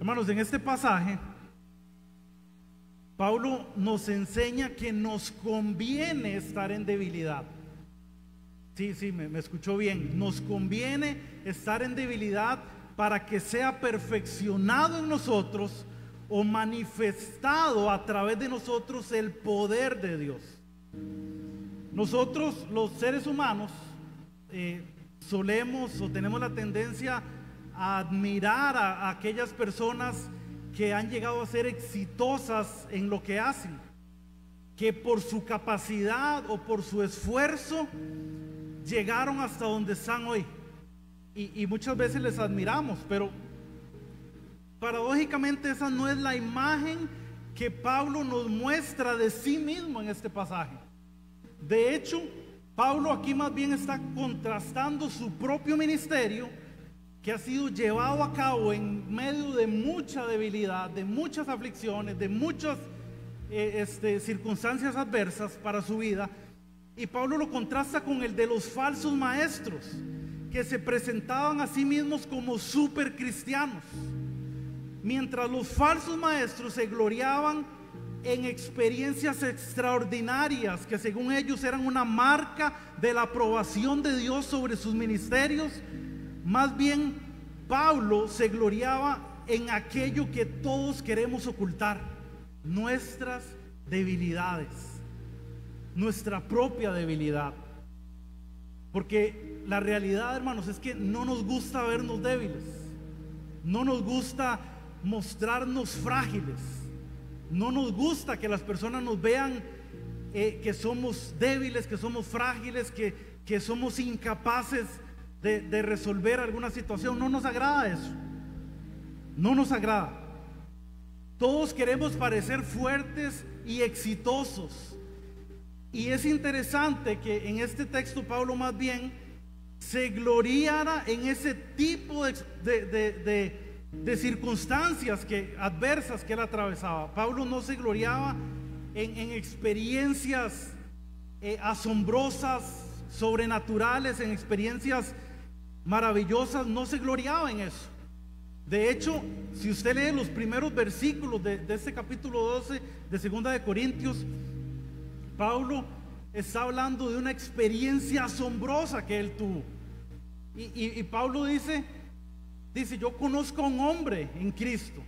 Hermanos, en este pasaje, Pablo nos enseña que nos conviene estar en debilidad. Sí, me escuchó bien. Nos conviene estar en debilidad para que sea perfeccionado en nosotros o manifestado a través de nosotros el poder de Dios. Nosotros, los seres humanos, solemos o tenemos la tendencia a admirar a aquellas personas que han llegado a ser exitosas en lo que hacen, que por su capacidad o por su esfuerzo llegaron hasta donde están hoy, y muchas veces les admiramos, pero paradójicamente esa no es la imagen que Pablo nos muestra de sí mismo en este pasaje. De hecho, Pablo aquí más bien está contrastando su propio ministerio, que ha sido llevado a cabo en medio de mucha debilidad, de muchas aflicciones, de muchas circunstancias adversas para su vida. Y Pablo lo contrasta con el de los falsos maestros, que se presentaban a sí mismos como super cristianos. Mientras los falsos maestros se gloriaban en experiencias extraordinarias, que según ellos eran una marca de la aprobación de Dios sobre sus ministerios, más bien Pablo se gloriaba en aquello que todos queremos ocultar: nuestras debilidades, nuestra propia debilidad. Porque la realidad, hermanos, es que no nos gusta vernos débiles, no nos gusta mostrarnos frágiles, no nos gusta que las personas nos vean que somos débiles, que somos frágiles, que somos incapaces de resolver alguna situación. No nos agrada eso, no nos agrada. Todos queremos parecer fuertes y exitosos, y es interesante que en este texto Pablo más bien se gloriara en ese tipo de circunstancias adversas que él atravesaba. Pablo no se gloriaba en experiencias asombrosas, sobrenaturales, en experiencias maravillosas, no se gloriaba en eso. De hecho, si usted lee los primeros versículos de este capítulo 12 de Segunda de Corintios, Pablo está hablando de una experiencia asombrosa que él tuvo. Y Pablo dice, yo conozco a un hombre en Cristo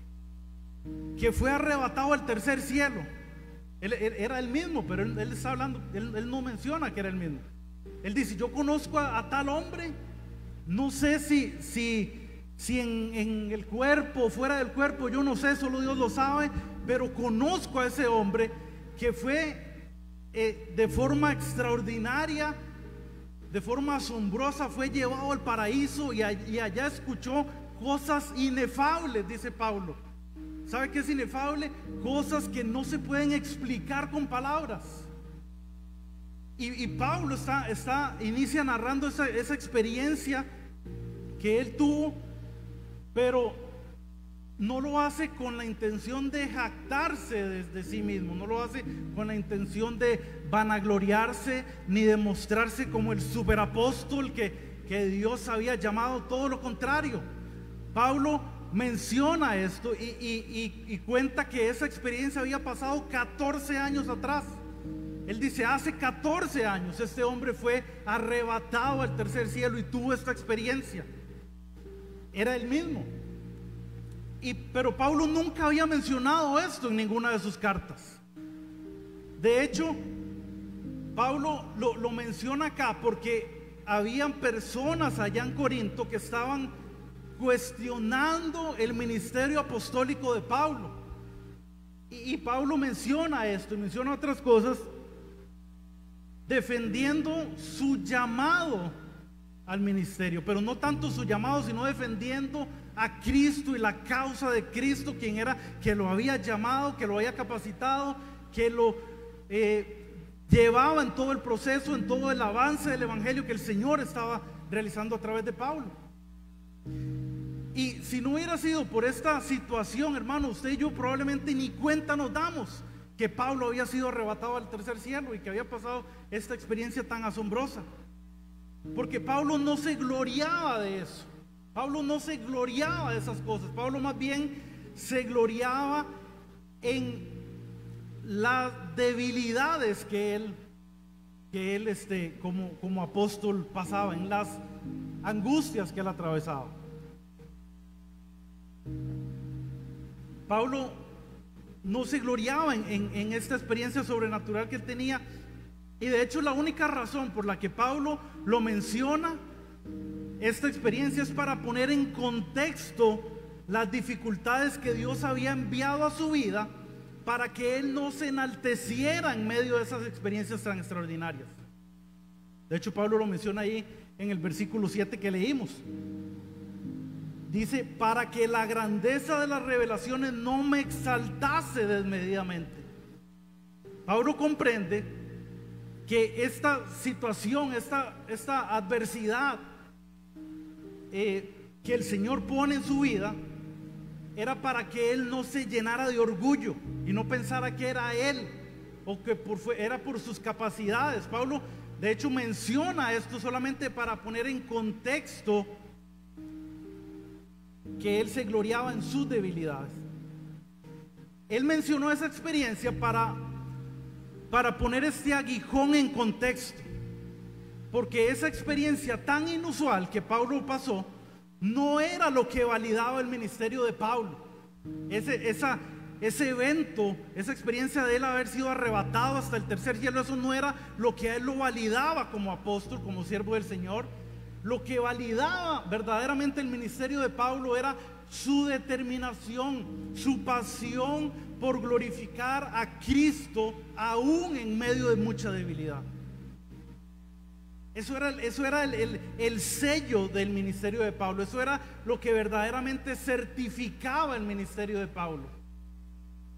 que fue arrebatado al tercer cielo. Él era el mismo, pero él está hablando, él no menciona que era el mismo. Él dice, yo conozco a tal hombre, no sé si en el cuerpo o fuera del cuerpo, yo no sé, solo Dios lo sabe, pero conozco a ese hombre que fue de forma extraordinaria, de forma asombrosa, fue llevado al paraíso y allá escuchó cosas inefables, dice Pablo. ¿Sabe qué es inefable? Cosas que no se pueden explicar con palabras. Y Pablo inicia narrando esa experiencia que él tuvo, pero no lo hace con la intención de jactarse de sí mismo, no lo hace con la intención de vanagloriarse ni de mostrarse como el superapóstol que Dios había llamado. Todo lo contrario, Pablo menciona esto y cuenta que esa experiencia había pasado 14 años atrás. Él dice, hace 14 años este hombre fue arrebatado al tercer cielo y tuvo esta experiencia. Era el mismo. Pero Pablo nunca había mencionado esto en ninguna de sus cartas. De hecho, Pablo lo menciona acá porque habían personas allá en Corinto que estaban cuestionando el ministerio apostólico de Pablo. Y Pablo menciona esto y menciona otras cosas, defendiendo su llamado al ministerio, pero no tanto su llamado, sino defendiendo a Cristo y la causa de Cristo, quien era, que lo había llamado, que lo había capacitado, que lo llevaba en todo el proceso, en todo el avance del evangelio que el Señor estaba realizando a través de Pablo. Y si no hubiera sido por esta situación, hermano, usted y yo probablemente ni cuenta nos damos que Pablo había sido arrebatado al tercer cielo y que había pasado esta experiencia tan asombrosa. Porque Pablo no se gloriaba de eso. Pablo no se gloriaba de esas cosas. Pablo más bien se gloriaba en las debilidades que él como apóstol pasaba, en las angustias que él atravesaba. Pablo no se gloriaba en esta experiencia sobrenatural que él tenía, y de hecho la única razón por la que Pablo lo menciona, esta experiencia, es para poner en contexto las dificultades que Dios había enviado a su vida, para que él no se enalteciera en medio de esas experiencias tan extraordinarias. De hecho, Pablo lo menciona ahí en el versículo 7 que leímos. Dice: para que la grandeza de las revelaciones no me exaltase desmedidamente. Pablo comprende que esta situación, esta adversidad que el Señor pone en su vida, era para que él no se llenara de orgullo y no pensara que era él o que era por sus capacidades. Pablo de hecho menciona esto solamente para poner en contexto que él se gloriaba en sus debilidades. Él mencionó esa experiencia para poner este aguijón en contexto, porque esa experiencia tan inusual que Pablo pasó no era lo que validaba el ministerio de Pablo. Ese evento, esa experiencia de él haber sido arrebatado hasta el tercer cielo, eso no era lo que a él lo validaba como apóstol, como siervo del Señor. Lo que validaba verdaderamente el ministerio de Pablo era su determinación, su pasión por glorificar a Cristo aún en medio de mucha debilidad. Eso era el sello del ministerio de Pablo. Eso era lo que verdaderamente certificaba el ministerio de Pablo.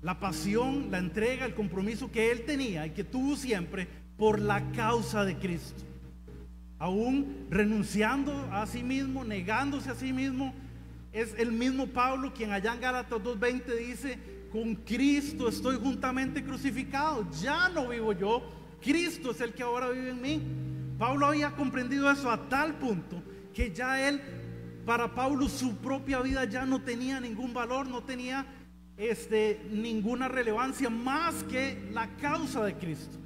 La pasión, la entrega, el compromiso que él tenía y que tuvo siempre por la causa de Cristo. Aún renunciando a sí mismo, negándose a sí mismo. Es el mismo Pablo quien allá en Gálatas 2:20 dice: con Cristo estoy juntamente crucificado. Ya no vivo yo, Cristo es el que ahora vive en mí. Pablo había comprendido eso a tal punto que ya para Pablo su propia vida ya no tenía ningún valor, no tenía ninguna relevancia más que la causa de Cristo.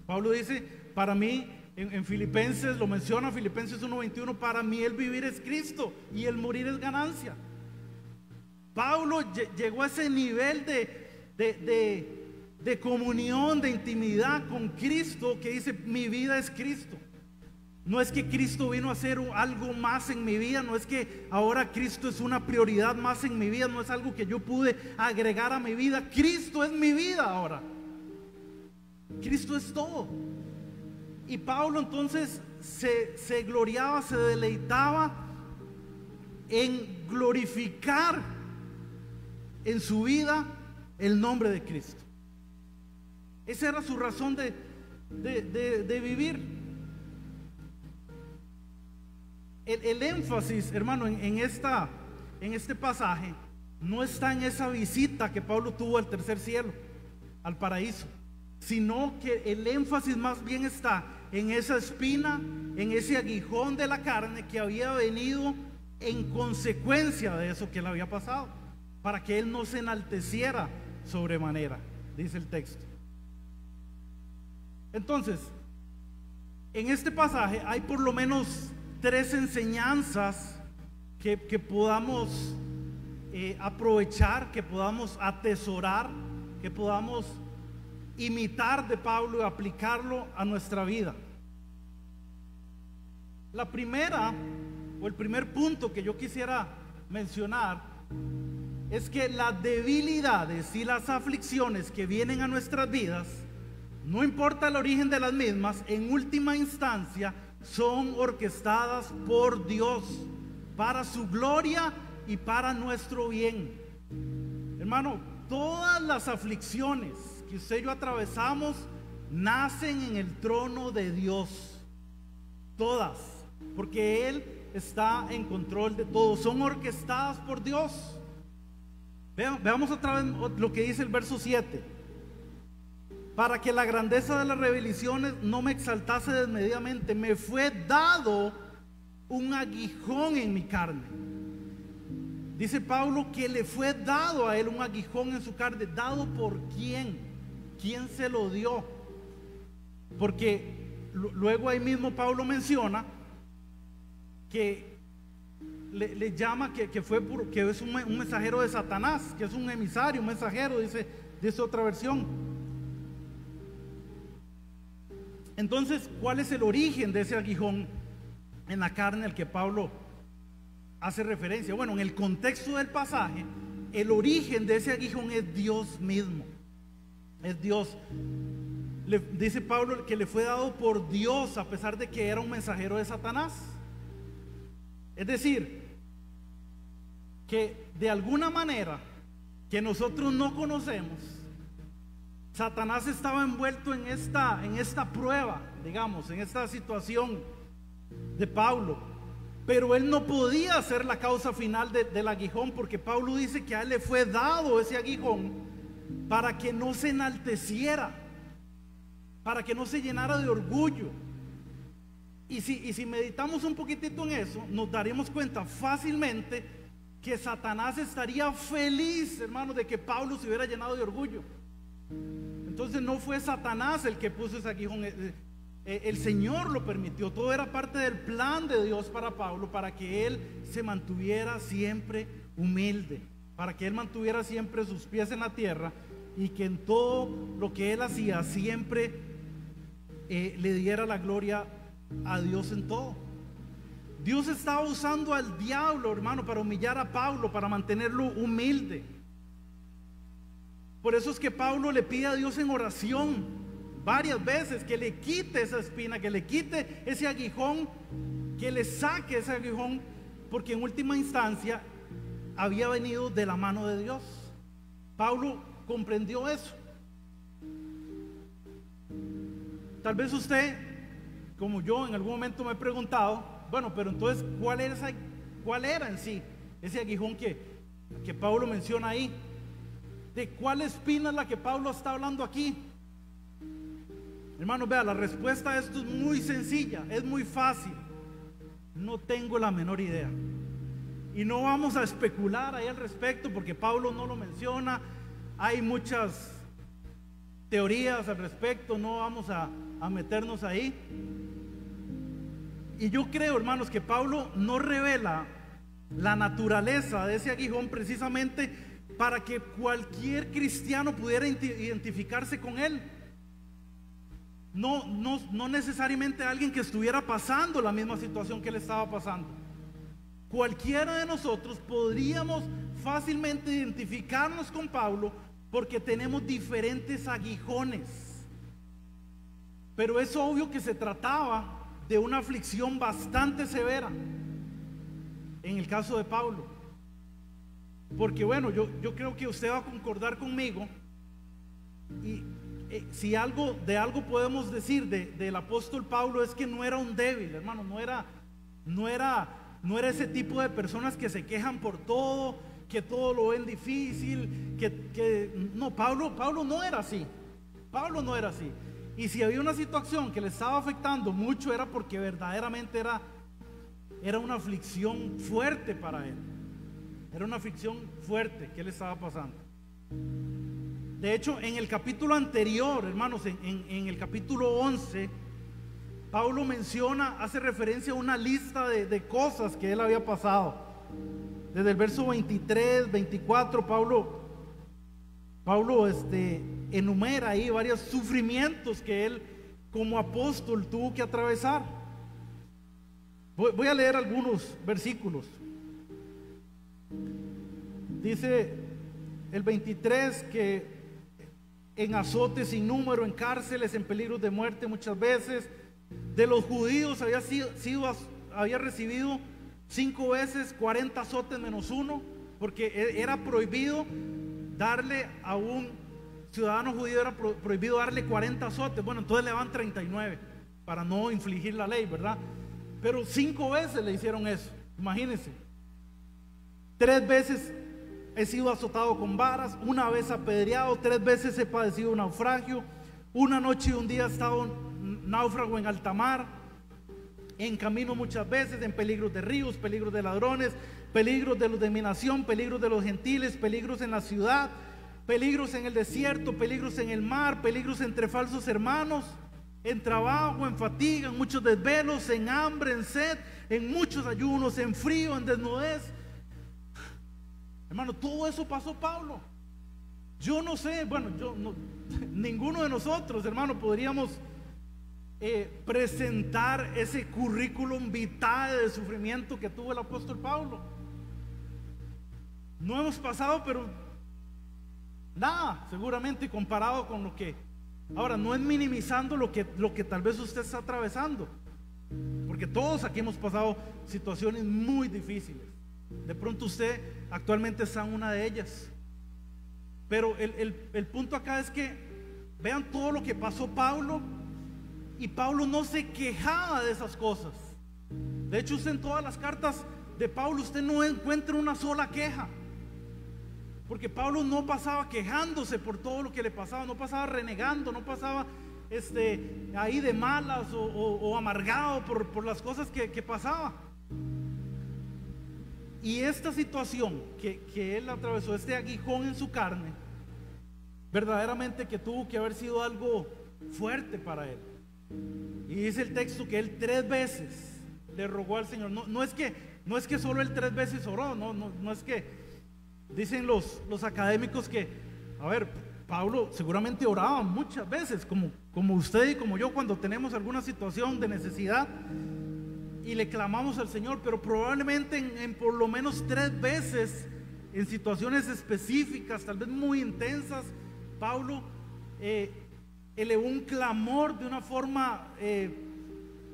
Pablo dice: para mí, en Filipenses lo menciona, Filipenses 1:21, para mí el vivir es Cristo y el morir es ganancia. Pablo llegó a ese nivel de comunión, de intimidad con Cristo, que dice: mi vida es Cristo. No es que Cristo vino a hacer algo más en mi vida, no es que ahora Cristo es una prioridad más en mi vida, no es algo que yo pude agregar a mi vida. Cristo es mi vida ahora. Cristo es todo. Y Pablo entonces se gloriaba, se deleitaba en glorificar en su vida el nombre de Cristo. Esa era su razón de vivir. El énfasis, hermano, en este pasaje no está en esa visita que Pablo tuvo al tercer cielo, al paraíso, sino que el énfasis más bien está en esa espina, en ese aguijón de la carne que había venido en consecuencia de eso que le había pasado, para que él no se enalteciera sobremanera, dice el texto. Entonces, en este pasaje hay por lo menos 3 enseñanzas que podamos aprovechar, que podamos atesorar, que podamos imitar de Pablo y aplicarlo a nuestra vida. La primera, o el primer punto que yo quisiera mencionar, es que las debilidades y las aflicciones que vienen a nuestras vidas, no importa el origen de las mismas, en última instancia son orquestadas por Dios para su gloria y para nuestro bien. Hermano, todas las aflicciones que usted y yo atravesamos nacen en el trono de Dios. Todas, porque Él está en control de todo. Son orquestadas por Dios. Veamos otra vez lo que dice el verso 7. Para que la grandeza de las revelaciones no me exaltase desmedidamente, me fue dado un aguijón en mi carne. Dice Pablo que le fue dado a él un aguijón en su carne. ¿Dado por quién? ¿Quién se lo dio? Porque luego ahí mismo Pablo menciona que le llama que es un mensajero de Satanás, que es un emisario, un mensajero, dice otra versión. Entonces, ¿cuál es el origen de ese aguijón en la carne al que Pablo hace referencia? Bueno, en el contexto del pasaje, el origen de ese aguijón es Dios mismo. Es Dios. Dice Pablo que le fue dado por Dios a pesar de que era un mensajero de Satanás. Es decir, que de alguna manera que nosotros no conocemos, Satanás estaba envuelto en esta prueba, digamos, en esta situación de Pablo, pero él no podía ser la causa final del aguijón, porque Pablo dice que a él le fue dado ese aguijón para que no se enalteciera, para que no se llenara de orgullo. Y si meditamos un poquitito en eso, nos daremos cuenta fácilmente que Satanás estaría feliz, hermanos, de que Pablo se hubiera llenado de orgullo. Entonces no fue Satanás el que puso ese aguijón, el Señor lo permitió. Todo era parte del plan de Dios para Pablo, para que él se mantuviera siempre humilde, para que él mantuviera siempre sus pies en la tierra, y que en todo lo que él hacía siempre le diera la gloria a Dios en todo. Dios estaba usando al diablo, hermano, para humillar a Pablo, para mantenerlo humilde. Por eso es que Pablo le pide a Dios en oración varias veces que le quite esa espina, que le quite ese aguijón, que le saque ese aguijón, porque en última instancia había venido de la mano de Dios. Pablo comprendió eso. Tal vez usted, como yo, en algún momento me he preguntado, bueno, pero entonces, ¿cuál era en sí ese aguijón que Pablo menciona ahí? ¿De cuál espina es la que Pablo está hablando aquí? Hermanos, vea, la respuesta a esto es muy sencilla, es muy fácil. No tengo la menor idea. Y no vamos a especular ahí al respecto, porque Pablo no lo menciona. Hay muchas teorías al respecto, no vamos a meternos ahí. Y yo creo, hermanos, que Pablo no revela la naturaleza de ese aguijón precisamente para que cualquier cristiano pudiera identificarse con él. No necesariamente alguien que estuviera pasando la misma situación que él estaba pasando. Cualquiera de nosotros podríamos fácilmente identificarnos con Pablo, porque tenemos diferentes aguijones. Pero es obvio que se trataba de una aflicción bastante severa en el caso de Pablo. Porque bueno, yo creo que usted va a concordar conmigo, y si de algo podemos decir del apóstol Pablo, es que no era un débil, hermano. No era ese tipo de personas que se quejan por todo, que todo lo ven difícil, no, Pablo no era así. Pablo no era así. Y si había una situación que le estaba afectando mucho, era porque verdaderamente era una aflicción fuerte para él. Era una aflicción fuerte que él estaba pasando. De hecho, en el capítulo anterior, hermanos, en el capítulo 11, Pablo hace referencia a una lista de cosas que él había pasado. Desde el verso 23, 24, Pablo enumera ahí varios sufrimientos que él como apóstol tuvo que atravesar. Voy a leer algunos versículos. Dice el 23 que en azotes sin número, en cárceles, en peligros de muerte muchas veces. De los judíos había recibido 5 veces 40 azotes menos uno, porque era prohibido darle a un ciudadano judío, era prohibido darle 40 azotes. Bueno, entonces le van 39 para no infligir la ley, ¿verdad? Pero 5 veces le hicieron eso, imagínense. 3 veces he sido azotado con varas, 1 vez apedreado, 3 veces he padecido naufragio, 1 noche y 1 día he estado náufrago en alta mar. en camino muchas veces, en peligros de ríos, peligros de ladrones, peligros de los de mi nación, peligros de los gentiles, peligros en la ciudad, peligros en el desierto, peligros en el mar, peligros entre falsos hermanos, en trabajo, en fatiga, en muchos desvelos, en hambre, en sed, en muchos ayunos, en frío, en desnudez. Hermano, todo eso pasó Pablo. Yo no sé, bueno, ninguno de nosotros, hermano, podríamos presentar ese currículum vitae de sufrimiento que tuvo el apóstol Pablo. No hemos pasado, pero nada, seguramente comparado con lo que... Ahora, no es minimizando lo que tal vez usted está atravesando, porque todos aquí hemos pasado situaciones muy difíciles. De pronto usted actualmente está en una de ellas. Pero el punto acá es que vean todo lo que pasó Pablo, y Pablo no se quejaba de esas cosas. De hecho, usted en todas las cartas de Pablo usted no encuentra una sola queja, porque Pablo no pasaba quejándose por todo lo que le pasaba, no pasaba renegando, no pasaba ahí de malas o amargado por las cosas que pasaba. Y esta situación que él atravesó, este aguijón en su carne, verdaderamente que tuvo que haber sido algo fuerte para él. Y dice el texto que él 3 veces le rogó al Señor. No es que solo él 3 veces oró, no es que, dicen los académicos que, a ver, Pablo seguramente oraba muchas veces, como usted y como yo, cuando tenemos alguna situación de necesidad y le clamamos al Señor, pero probablemente en por lo menos 3 veces, en situaciones específicas, tal vez muy intensas, Pablo elevó un clamor de una forma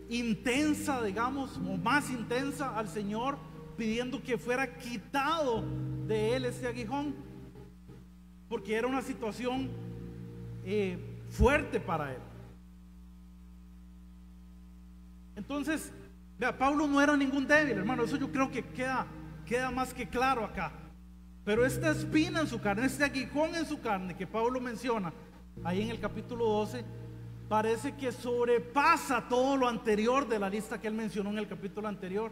intensa, digamos, o más intensa al Señor, pidiendo que fuera quitado de él ese aguijón, porque era una situación fuerte para él. Entonces, vea, Pablo no era ningún débil, hermano, eso yo creo que queda más que claro acá. Pero esta espina en su carne, este aguijón en su carne que Pablo menciona ahí en el capítulo 12, parece que sobrepasa todo lo anterior de la lista que él mencionó en el capítulo anterior.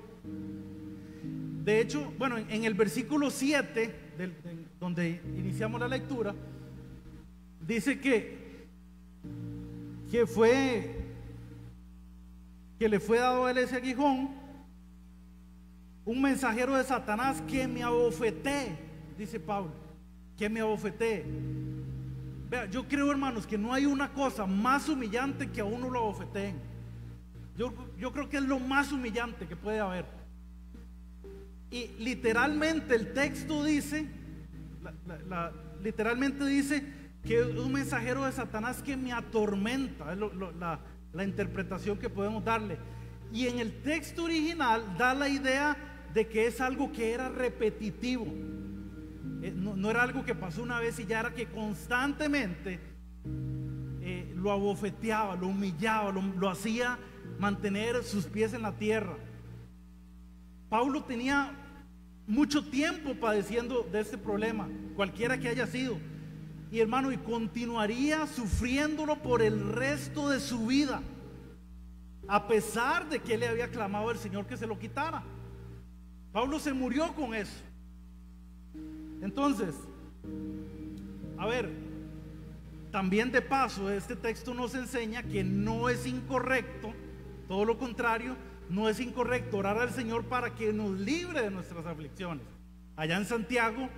De hecho, bueno, en el versículo 7, donde iniciamos la lectura, dice que le fue dado a él ese aguijón, un mensajero de Satanás que me abofeté, dice Pablo, que me abofeté. Vea, yo creo, hermanos, que no hay una cosa más humillante que a uno lo abofeteen. Yo creo que es lo más humillante que puede haber. Y literalmente el texto dice, literalmente dice que es un mensajero de Satanás que me atormenta, es la interpretación que podemos darle. Y en el texto original da la idea de que es algo que era repetitivo. No era algo que pasó una vez y ya, era que constantemente lo abofeteaba, lo humillaba, lo hacía mantener sus pies en la tierra. Pablo tenía mucho tiempo padeciendo de este problema, cualquiera que haya sido, y hermano, y continuaría sufriéndolo por el resto de su vida, a pesar de que él le había clamado al Señor que se lo quitara. Pablo se murió con eso. Entonces, a ver, también de paso, este texto nos enseña que no es incorrecto, todo lo contrario, no es incorrecto orar al Señor para que nos libre de nuestras aflicciones. Allá en Santiago,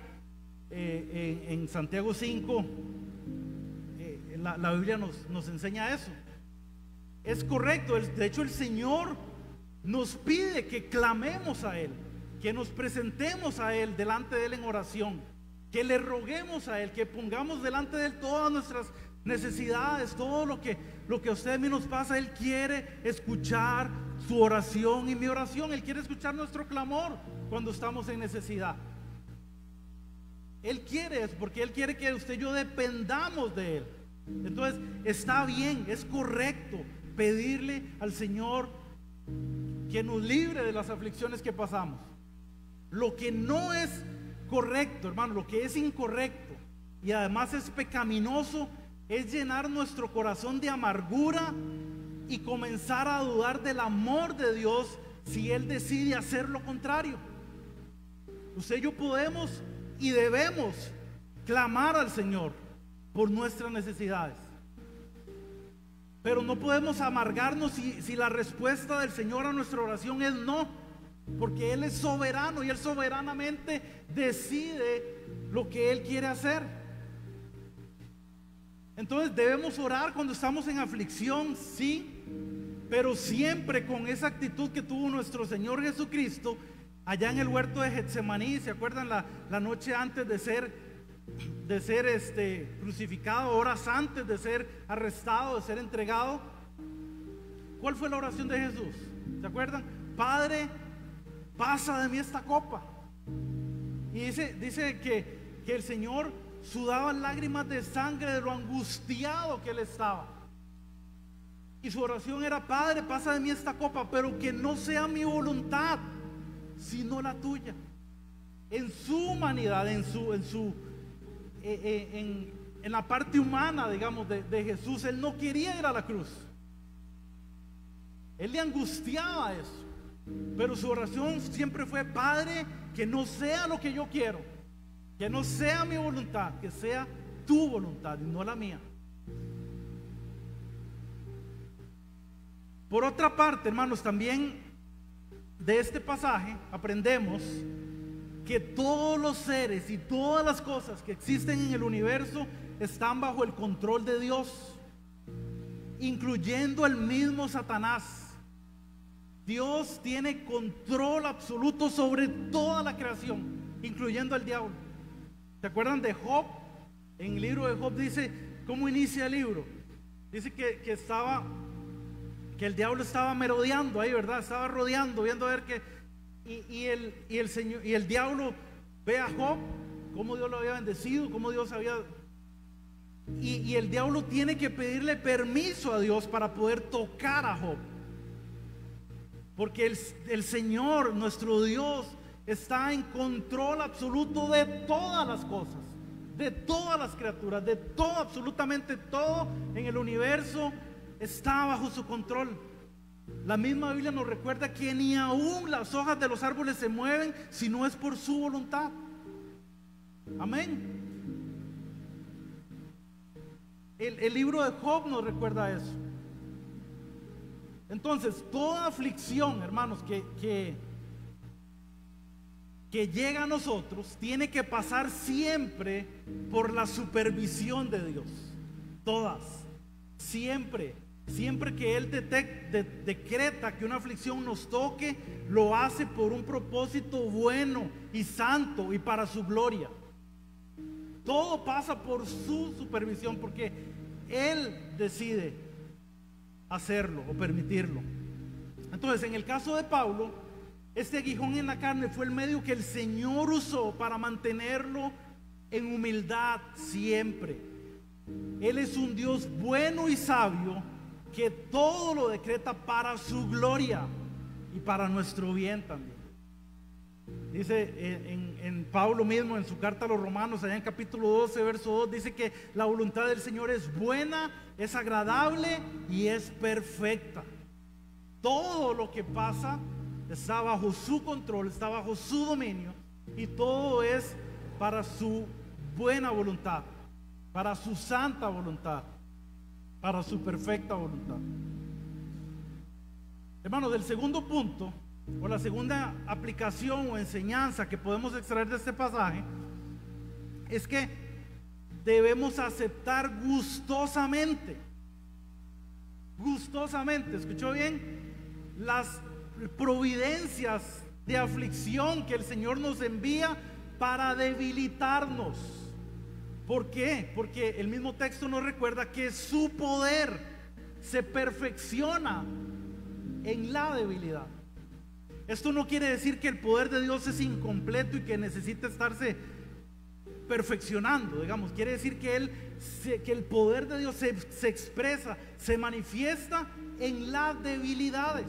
en Santiago 5, la Biblia nos enseña eso. Es correcto, de hecho el Señor nos pide que clamemos a Él, que nos presentemos a Él, delante de Él en oración, que le roguemos a Él, que pongamos delante de Él todas nuestras necesidades, todo lo que a usted y a mí nos pasa. Él quiere escuchar su oración y mi oración. Él quiere escuchar nuestro clamor cuando estamos en necesidad. Él quiere eso, porque Él quiere que usted y yo dependamos de Él. Entonces está bien, es correcto pedirle al Señor que nos libre de las aflicciones que pasamos. Lo que no es correcto, hermano, lo que es incorrecto y además es pecaminoso, es llenar nuestro corazón de amargura y comenzar a dudar del amor de Dios si Él decide hacer lo contrario. Usted y yo podemos y debemos clamar al Señor por nuestras necesidades, pero no podemos amargarnos si la respuesta del Señor a nuestra oración es no, porque Él es soberano y Él soberanamente decide lo que Él quiere hacer. Entonces debemos orar cuando estamos en aflicción, sí, pero siempre con esa actitud que tuvo nuestro Señor Jesucristo allá en el huerto de Getsemaní. ¿Se acuerdan la noche antes de ser crucificado, horas antes de ser arrestado, de ser entregado? ¿Cuál fue la oración de Jesús? ¿Se acuerdan? Padre, pasa de mí esta copa. Y dice que el Señor sudaba lágrimas de sangre de lo angustiado que Él estaba. Y su oración era: Padre, pasa de mí esta copa, pero que no sea mi voluntad, sino la tuya. En su humanidad, en la parte humana, digamos, de Jesús, Él no quería ir a la cruz. Él le angustiaba eso. Pero su oración siempre fue: Padre, que no sea lo que yo quiero, que no sea mi voluntad, que sea tu voluntad y no la mía. Por otra parte, hermanos, también de este pasaje aprendemos que todos los seres y todas las cosas que existen en el universo están bajo el control de Dios, incluyendo el mismo Satanás. Dios tiene control absoluto sobre toda la creación, incluyendo al diablo. ¿Se acuerdan de Job? En el libro de Job dice, ¿cómo inicia el libro? Dice que el diablo estaba merodeando ahí, ¿verdad? Estaba rodeando, viendo a ver qué. Y el diablo ve a Job, cómo Dios lo había bendecido, cómo Dios había. Y el diablo tiene que pedirle permiso a Dios para poder tocar a Job. Porque el Señor, nuestro Dios, está en control absoluto de todas las cosas, de todas las criaturas, de todo, absolutamente todo en el universo está bajo su control. La misma Biblia nos recuerda que ni aún las hojas de los árboles se mueven si no es por su voluntad. Amén. El libro de Job nos recuerda eso. Entonces, toda aflicción, hermanos, que llega a nosotros, tiene que pasar siempre por la supervisión de Dios. Todas, siempre. Siempre que Él decreta que una aflicción nos toque, lo hace por un propósito bueno y santo y para su gloria. Todo pasa por su supervisión, porque Él decide hacerlo o permitirlo. Entonces, en el caso de Pablo, este aguijón en la carne fue el medio que el Señor usó para mantenerlo en humildad siempre. Él es un Dios bueno y sabio, que todo lo decreta para su gloria y para nuestro bien también. Dice en Pablo mismo, en su carta a los Romanos, allá en capítulo 12, verso 2, dice que la voluntad del Señor es buena, es agradable y es perfecta. Todo lo que pasa está bajo su control, está bajo su dominio, y todo es para su buena voluntad, para su santa voluntad, para su perfecta voluntad. Hermanos, del segundo punto, o la segunda aplicación o enseñanza que podemos extraer de este pasaje, es que debemos aceptar gustosamente, ¿escuchó bien? Las providencias de aflicción que el Señor nos envía para debilitarnos. ¿Por qué? Porque el mismo texto nos recuerda que su poder se perfecciona en la debilidad. Esto no quiere decir que el poder de Dios es incompleto y que necesita estarse perfeccionando, digamos. Quiere decir que el poder de Dios se expresa, se manifiesta en las debilidades.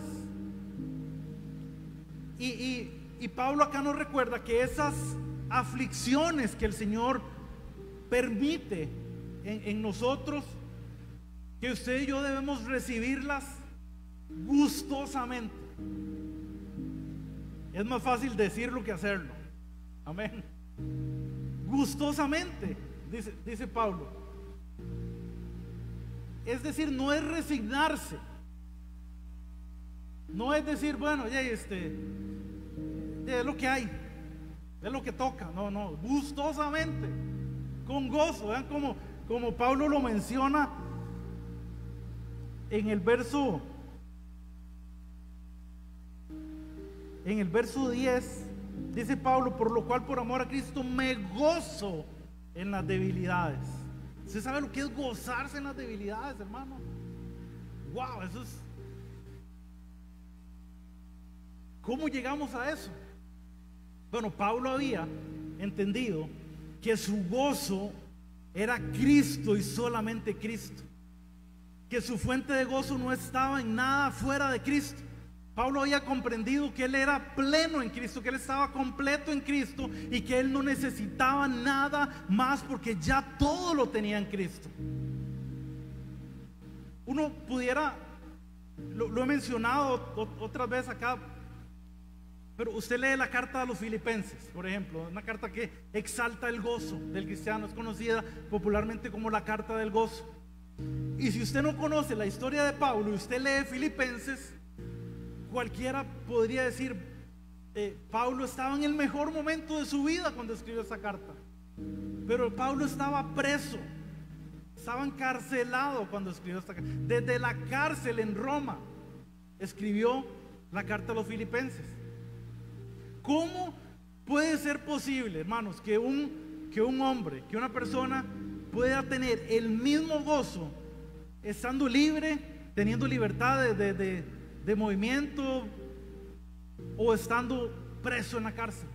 Y Pablo acá nos recuerda que esas aflicciones que el Señor permite en nosotros, que usted y yo debemos recibirlas gustosamente. Es más fácil decirlo que hacerlo. Amén. Gustosamente, dice Pablo. Es decir, no es resignarse. No es decir, bueno, ya es lo que hay, es lo que toca. No, gustosamente, con gozo. Vean como Pablo lo menciona en el verso 10. Dice Pablo: por lo cual, por amor a Cristo, me gozo en las debilidades. ¿Usted sabe lo que es gozarse en las debilidades, hermano? Wow, eso es. ¿Cómo llegamos a eso? Bueno, Pablo había entendido que su gozo era Cristo y solamente Cristo, que su fuente de gozo no estaba en nada fuera de Cristo. Pablo había comprendido que él era pleno en Cristo, que él estaba completo en Cristo y que él no necesitaba nada más porque ya todo lo tenía en Cristo. Uno pudiera, lo he mencionado otras veces acá, pero usted lee la carta a los Filipenses, por ejemplo, una carta que exalta el gozo del cristiano, es conocida popularmente como la carta del gozo. Y si usted no conoce la historia de Pablo y usted lee Filipenses, cualquiera podría decir, Pablo estaba en el mejor momento de su vida cuando escribió esa carta. Pero Pablo estaba preso, estaba encarcelado cuando escribió esta carta. Desde la cárcel en Roma escribió la carta a los Filipenses. ¿Cómo puede ser posible, hermanos, que un hombre, que una persona pueda tener el mismo gozo estando libre, teniendo libertad de movimiento, o estando preso en la cárcel?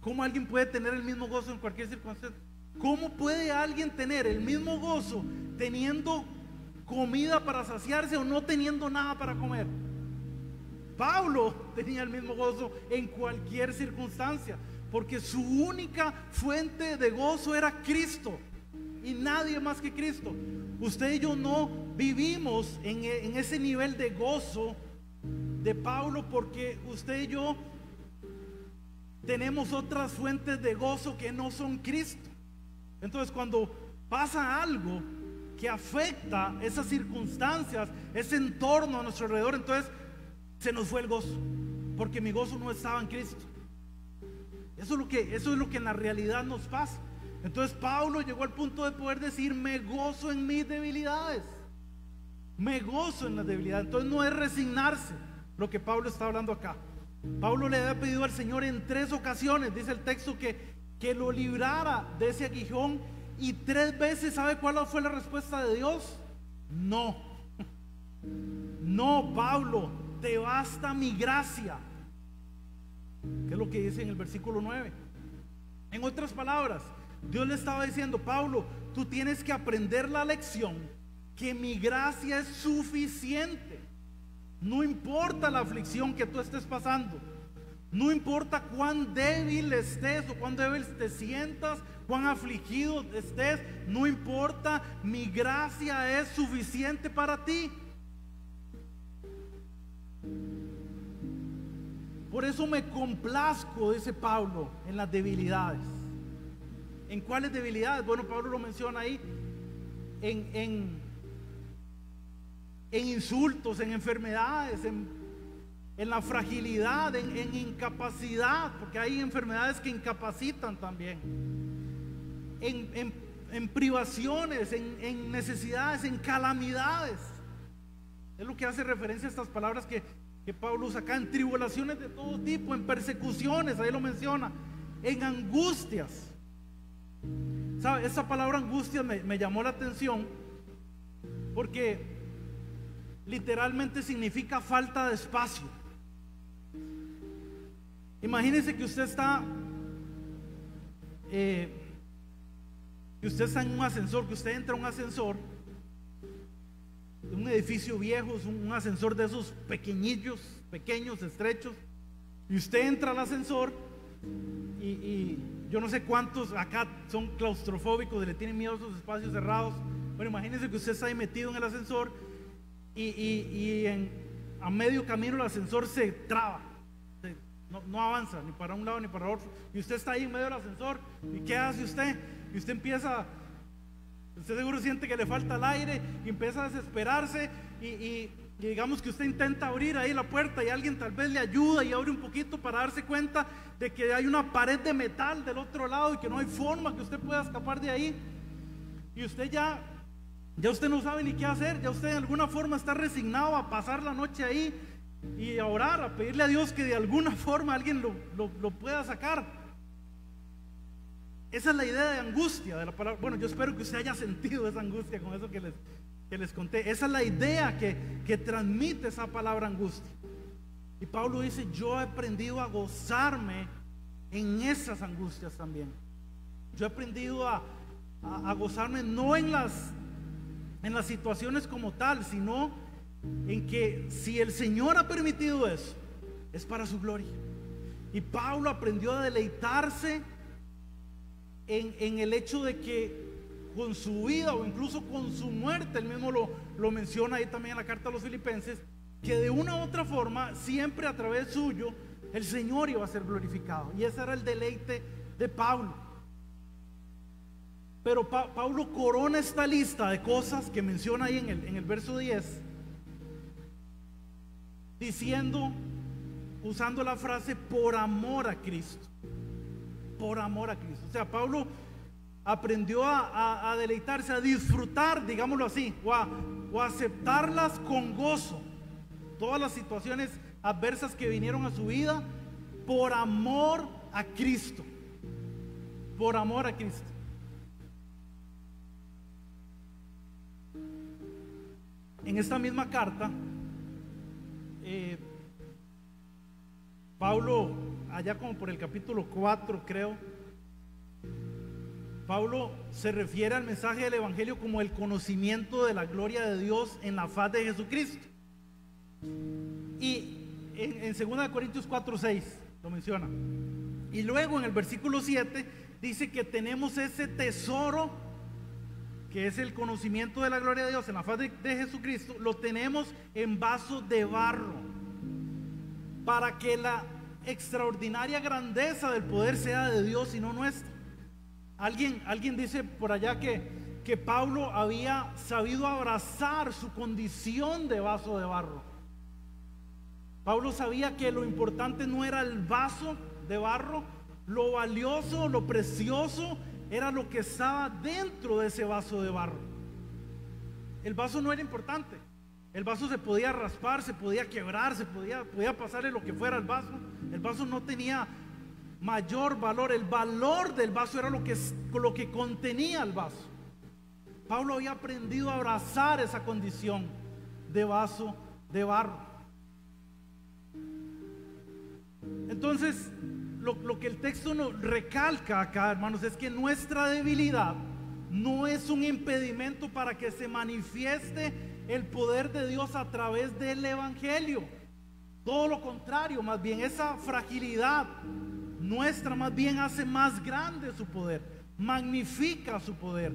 ¿Cómo alguien puede tener el mismo gozo en cualquier circunstancia? ¿Cómo puede alguien tener el mismo gozo teniendo comida para saciarse o no teniendo nada para comer? Pablo tenía el mismo gozo en cualquier circunstancia, porque su única fuente de gozo era Cristo y nadie más que Cristo. Usted y yo no vivimos en ese nivel de gozo de Pablo, porque usted y yo tenemos otras fuentes de gozo que no son Cristo. Entonces, cuando pasa algo que afecta esas circunstancias, ese entorno a nuestro alrededor, entonces se nos fue el gozo, porque mi gozo no estaba en Cristo. Eso es lo que en la realidad nos pasa. Entonces Pablo llegó al punto de poder decir: me gozo en mis debilidades, me gozo en las debilidades. Entonces no es resignarse lo que Pablo está hablando acá. Pablo le había pedido al Señor en 3 ocasiones, dice el texto, que lo librara de ese aguijón, y 3 veces, ¿sabe cuál fue la respuesta de Dios? No. No, Pablo, te basta mi gracia, que es lo que dice en el versículo 9. En otras palabras, Dios le estaba diciendo: Pablo, tú tienes que aprender la lección que mi gracia es suficiente. No importa la aflicción que tú estés pasando, no importa cuán débil estés o cuán débil te sientas, cuán afligido estés, no importa, mi gracia es suficiente para ti. Por eso me complazco, dice Pablo, en las debilidades. ¿En cuáles debilidades? Bueno, Pablo lo menciona ahí, en insultos, en enfermedades, en la fragilidad, en incapacidad, porque hay enfermedades que incapacitan también, en privaciones, en necesidades, en calamidades. Es lo que hace referencia a estas palabras que Pablo usa acá: en tribulaciones de todo tipo, en persecuciones, ahí lo menciona, en angustias. ¿Sabe? Esa palabra angustia me llamó la atención, porque literalmente significa falta de espacio. Imagínese que usted está en un ascensor, que usted entra a un ascensor de un edificio viejo, un ascensor de esos pequeños, estrechos, y usted entra al ascensor y yo no sé cuántos acá son claustrofóbicos y le tienen miedo a esos espacios cerrados. Bueno, imagínese que usted está ahí metido en el ascensor y a medio camino el ascensor se traba, no avanza ni para un lado ni para otro, y usted está ahí en medio del ascensor, ¿y qué hace usted? Y usted usted seguro siente que le falta el aire y empieza a desesperarse, y digamos que usted intenta abrir ahí la puerta y alguien tal vez le ayuda y abre un poquito para darse cuenta de que hay una pared de metal del otro lado y que no hay forma que usted pueda escapar de ahí, y usted ya usted no sabe ni qué hacer, ya usted de alguna forma está resignado a pasar la noche ahí y a orar, a pedirle a Dios que de alguna forma alguien lo pueda sacar. Esa es la idea de angustia de la palabra. Bueno, yo espero que usted haya sentido esa angustia con eso que les conté. Esa es la idea que transmite esa palabra angustia. Y Pablo dice: yo he aprendido a gozarme en esas angustias también. Yo he aprendido a gozarme no en las situaciones como tal, sino en que si el Señor ha permitido eso, es para su gloria. Y Pablo aprendió a deleitarse en el hecho de que con su vida o incluso con su muerte, él mismo lo menciona ahí también en la carta a los Filipenses, que de una u otra forma, siempre a través suyo, el Señor iba a ser glorificado. Y ese era el deleite de Pablo. Pero Pablo corona esta lista de cosas que menciona ahí en el verso 10, diciendo, usando la frase por amor a Cristo. Por amor a Cristo. O sea, Pablo aprendió a deleitarse, a disfrutar, digámoslo así, o a aceptarlas con gozo, todas las situaciones adversas que vinieron a su vida, por amor a Cristo. Por amor a Cristo. En esta misma carta, Pablo, allá como por el capítulo 4 creo, Pablo se refiere al mensaje del Evangelio como el conocimiento de la gloria de Dios en la faz de Jesucristo. Y en 2 Corintios 4:6 lo menciona. Y luego en el versículo 7 dice que tenemos ese tesoro, que es el conocimiento de la gloria de Dios en la faz de Jesucristo, lo tenemos en vasos de barro, para que la extraordinaria grandeza del poder sea de Dios y no nuestra. Alguien dice por allá que Pablo había sabido abrazar su condición de vaso de barro. Pablo sabía que lo importante no era el vaso de barro, lo valioso, lo precioso era lo que estaba dentro de ese vaso de barro. El vaso no era importante. El vaso se podía raspar, se podía quebrar, podía pasarle lo que fuera al vaso. El vaso no tenía mayor valor. El valor del vaso era lo que contenía el vaso. Pablo había aprendido a abrazar esa condición de vaso de barro. Entonces, lo que el texto nos recalca acá, hermanos, es que nuestra debilidad no es un impedimento para que se manifieste el poder de Dios a través del Evangelio. Todo lo contrario, más bien esa fragilidad nuestra más bien hace más grande su poder, magnifica su poder.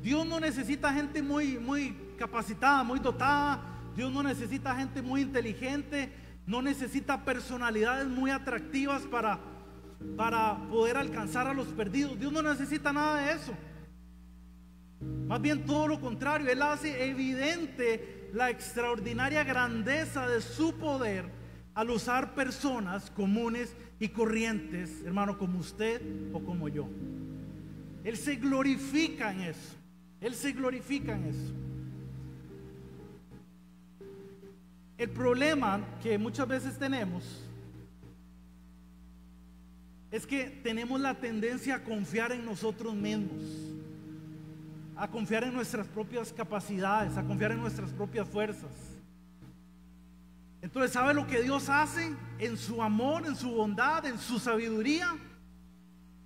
Dios no necesita gente muy capacitada, muy dotada. Dios no necesita gente muy inteligente. No necesita personalidades muy atractivas para poder alcanzar a los perdidos. Dios no necesita nada de eso. Más bien todo lo contrario. Él hace evidente la extraordinaria grandeza de su poder al usar personas comunes y corrientes, hermano, como usted o como yo. Él se glorifica en eso. Él se glorifica en eso. El problema que muchas veces tenemos es que tenemos la tendencia a confiar en nosotros mismos, a confiar en nuestras propias capacidades, a confiar en nuestras propias fuerzas. Entonces, ¿sabe lo que Dios hace? En su amor, en su bondad, en su sabiduría,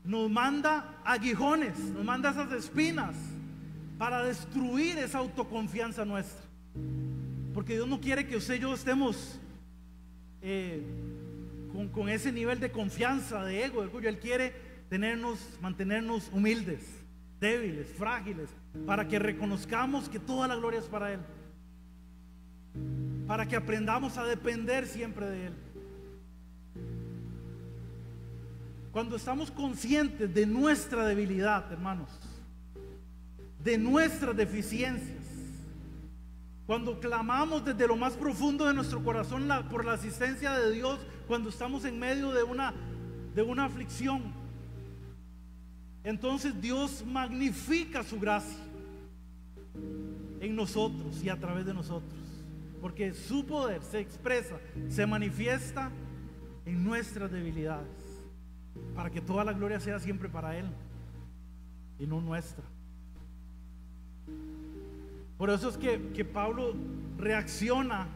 nos manda aguijones, nos manda esas espinas para destruir esa autoconfianza nuestra. Porque Dios no quiere que usted y yo estemos con ese nivel de confianza, de ego, de orgullo. Él quiere mantenernos humildes, débiles, frágiles, para que reconozcamos que toda la gloria es para Él. para que aprendamos a depender siempre de Él. Cuando estamos conscientes de nuestra debilidad, hermanos, de nuestras deficiencias, cuando clamamos desde lo más profundo de nuestro corazón por la asistencia de Dios, cuando estamos en medio de una aflicción, entonces Dios magnifica su gracia en nosotros y a través de nosotros, porque su poder se expresa, se manifiesta en nuestras debilidades, para que toda la gloria sea siempre para Él y no nuestra. Por eso es que Pablo reacciona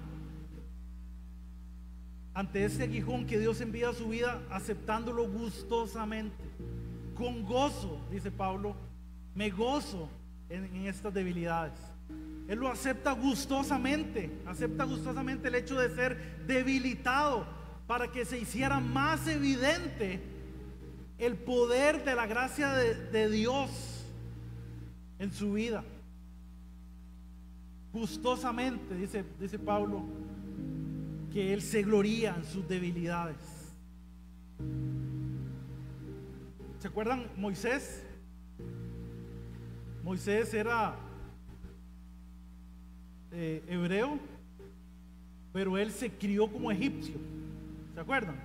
ante este aguijón que Dios envía a su vida, aceptándolo gustosamente, con gozo. Dice Pablo: me gozo en estas debilidades. Él lo acepta gustosamente el hecho de ser debilitado, para que se hiciera más evidente el poder de la gracia de Dios en su vida. Gustosamente, dice Pablo, que él se gloría en sus debilidades. ¿Se acuerdan Moisés? Moisés era hebreo, pero él se crió como egipcio. ¿Se acuerdan?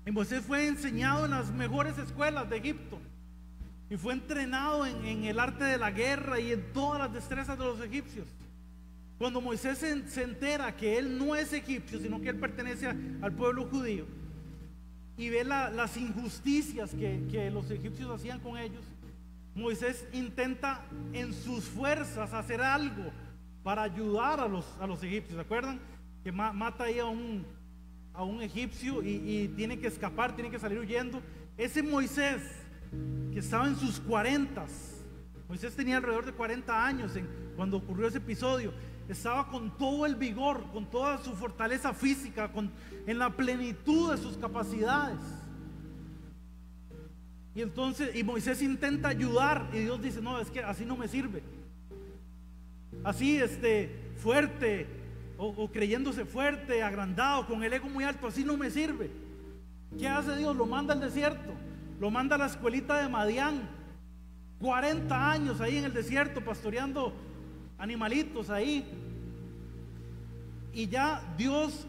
Y Moisés fue enseñado en las mejores escuelas de Egipto y fue entrenado en el arte de la guerra y en todas las destrezas de los egipcios. Cuando Moisés se entera que él no es egipcio, sino que él pertenece al pueblo judío, y ve las injusticias que los egipcios hacían con ellos, Moisés intenta en sus fuerzas hacer algo para ayudar a los egipcios. ¿Se acuerdan? Que mata ahí a un egipcio y tiene que escapar, tiene que salir huyendo. Ese Moisés, que estaba en sus 40, Moisés tenía alrededor de 40 años cuando ocurrió ese episodio, estaba con todo el vigor, con toda su fortaleza física, en la plenitud de sus capacidades. Y entonces, Moisés intenta ayudar, y Dios dice: no, es que así no me sirve. Así fuerte, o creyéndose fuerte, agrandado, con el ego muy alto, así no me sirve. ¿Qué hace Dios? Lo manda al desierto, lo manda a la escuelita de Madián. 40 años ahí en el desierto pastoreando animalitos ahí. Y ya Dios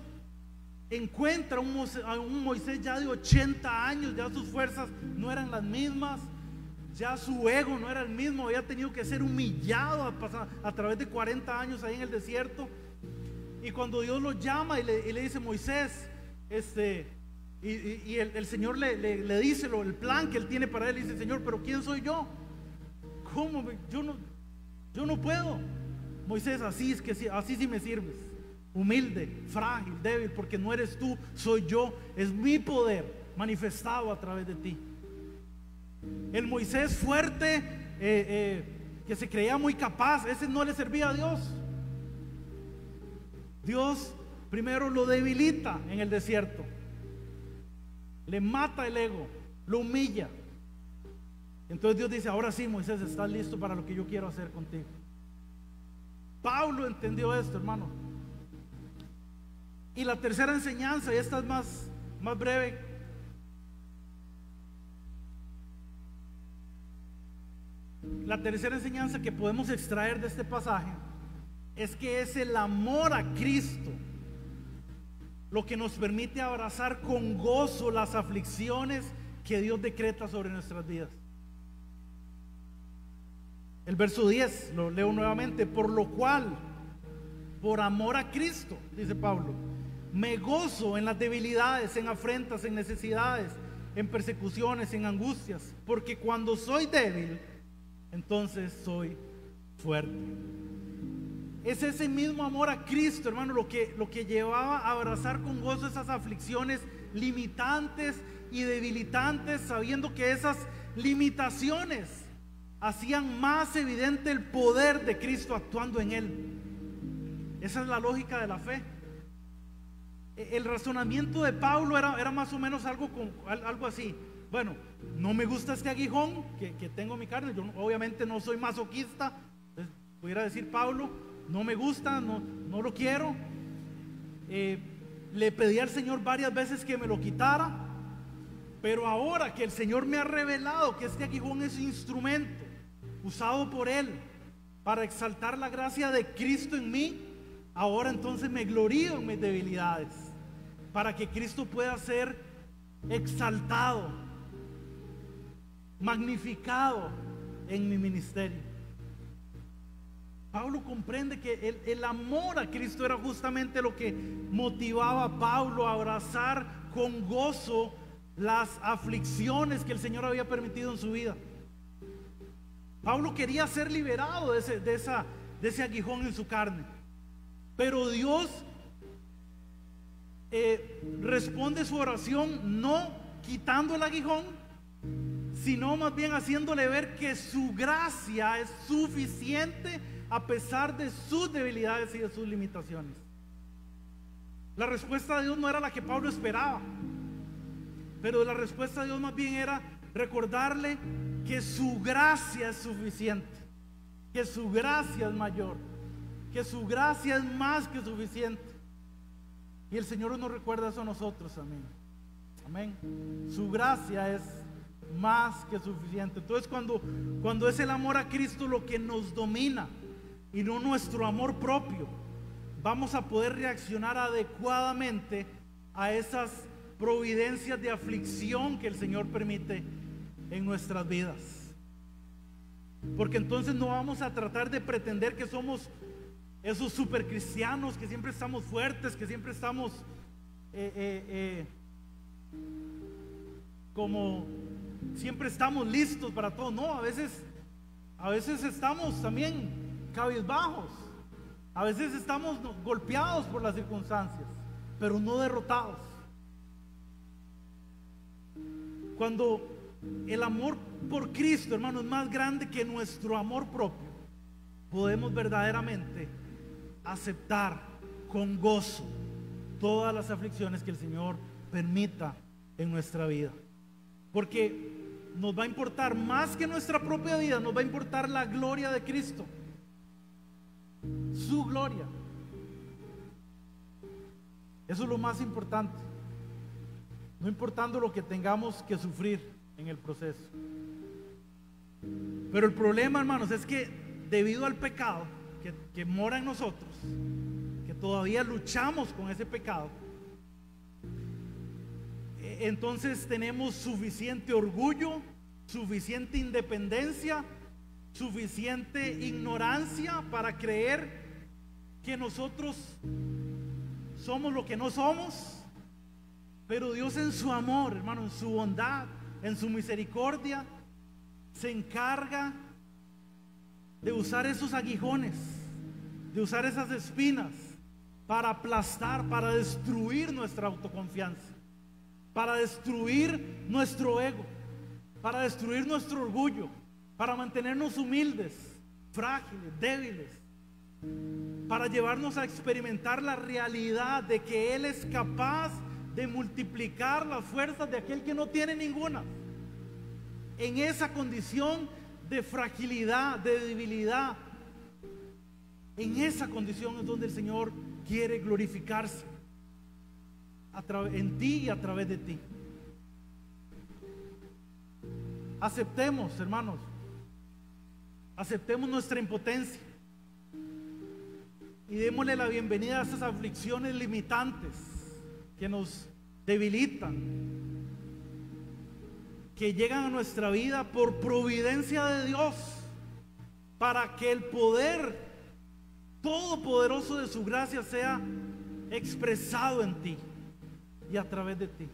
encuentra a un Moisés ya de 80 años, ya sus fuerzas no eran las mismas, ya su ego no era el mismo, había tenido que ser humillado a través de 40 años ahí en el desierto. Y cuando Dios lo llama y le dice: Moisés, y el Señor le dice el plan que él tiene para él, y dice: Señor, pero ¿quién soy yo? ¿Cómo? Yo no puedo. Moisés, así sí me sirves. Humilde, frágil, débil, porque no eres tú, soy yo. Es mi poder manifestado a través de ti. El Moisés fuerte, que se creía muy capaz, ese no le servía a Dios. Dios primero lo debilita en el desierto, le mata el ego, lo humilla. Entonces Dios dice: ahora sí, Moisés, estás listo para lo que yo quiero hacer contigo. Pablo entendió esto, hermano. Y la tercera enseñanza, y esta es más breve. La tercera enseñanza que podemos extraer de este pasaje es que es el amor a Cristo lo que nos permite abrazar con gozo las aflicciones que Dios decreta sobre nuestras vidas. El verso 10, lo leo nuevamente: por lo cual, por amor a Cristo, dice Pablo, me gozo en las debilidades, en afrentas, en necesidades, en persecuciones, en angustias, porque cuando soy débil, entonces soy fuerte. Es ese mismo amor a Cristo, hermano, lo que llevaba a abrazar con gozo esas aflicciones limitantes y debilitantes, sabiendo que esas limitaciones hacían más evidente el poder de Cristo actuando en él. Esa es la lógica de la fe. El razonamiento de Pablo era más o menos algo así: bueno, no me gusta este aguijón que tengo en mi carne. Yo obviamente no soy masoquista, pudiera decir Pablo, no me gusta, no lo quiero. Le pedí al Señor varias veces que me lo quitara, pero ahora que el Señor me ha revelado que este aguijón es instrumento usado por Él para exaltar la gracia de Cristo en mí, ahora entonces me glorío en mis debilidades, para que Cristo pueda ser exaltado, magnificado en mi ministerio. Pablo comprende que el amor a Cristo era justamente lo que motivaba a Pablo a abrazar con gozo las aflicciones que el Señor había permitido en su vida. Pablo quería ser liberado de ese aguijón en su carne, pero Dios responde su oración no quitando el aguijón, sino más bien haciéndole ver que su gracia es suficiente a pesar de sus debilidades y de sus limitaciones. La respuesta de Dios no era la que Pablo esperaba, pero la respuesta de Dios más bien era recordarle que su gracia es suficiente, que su gracia es mayor, que su gracia es más que suficiente. Y el Señor nos recuerda eso a nosotros, amén. Amén. Su gracia es más que suficiente. Entonces cuando es el amor a Cristo lo que nos domina y no nuestro amor propio, vamos a poder reaccionar adecuadamente a esas providencias de aflicción que el Señor permite en nuestras vidas. Porque entonces no vamos a tratar de pretender que somos esos super cristianos, que siempre estamos fuertes, que siempre estamos como siempre estamos listos para todo. No, a veces estamos también cabizbajos, a veces estamos golpeados por las circunstancias, pero no derrotados. Cuando el amor por Cristo, hermano, es más grande que nuestro amor propio, podemos verdaderamente aceptar con gozo todas las aflicciones que el Señor permita en nuestra vida, porque nos va a importar más que nuestra propia vida, nos va a importar la gloria de Cristo, su gloria. Eso es lo más importante, no importando lo que tengamos que sufrir en el proceso. Pero el problema, hermanos, es que debido al pecado que mora en nosotros, que todavía luchamos con ese pecado, entonces tenemos suficiente orgullo, suficiente independencia, suficiente ignorancia para creer que nosotros somos lo que no somos. Pero Dios en su amor, hermano, en su bondad, en su misericordia, se encarga de usar esos aguijones, de usar esas espinas para aplastar, para destruir nuestra autoconfianza, para destruir nuestro ego, para destruir nuestro orgullo, para mantenernos humildes, frágiles, débiles, para llevarnos a experimentar la realidad de que Él es capaz de multiplicar las fuerzas de aquel que no tiene ninguna. En esa condición de fragilidad, de debilidad, en esa condición es donde el Señor quiere glorificarse en ti y a través de ti. Aceptemos, hermanos, aceptemos nuestra impotencia y démosle la bienvenida a esas aflicciones limitantes que nos debilitan, que llegan a nuestra vida por providencia de Dios, para que el poder todopoderoso de su gracia sea expresado en ti y a través de ti,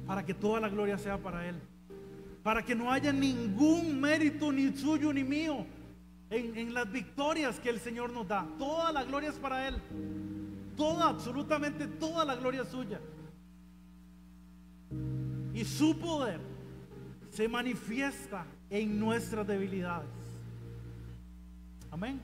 para que toda la gloria sea para Él, para que no haya ningún mérito ni suyo ni mío en las victorias que el Señor nos da. Toda la gloria es para Él, toda, absolutamente toda la gloria es suya, y su poder se manifiesta en nuestras debilidades. Amén.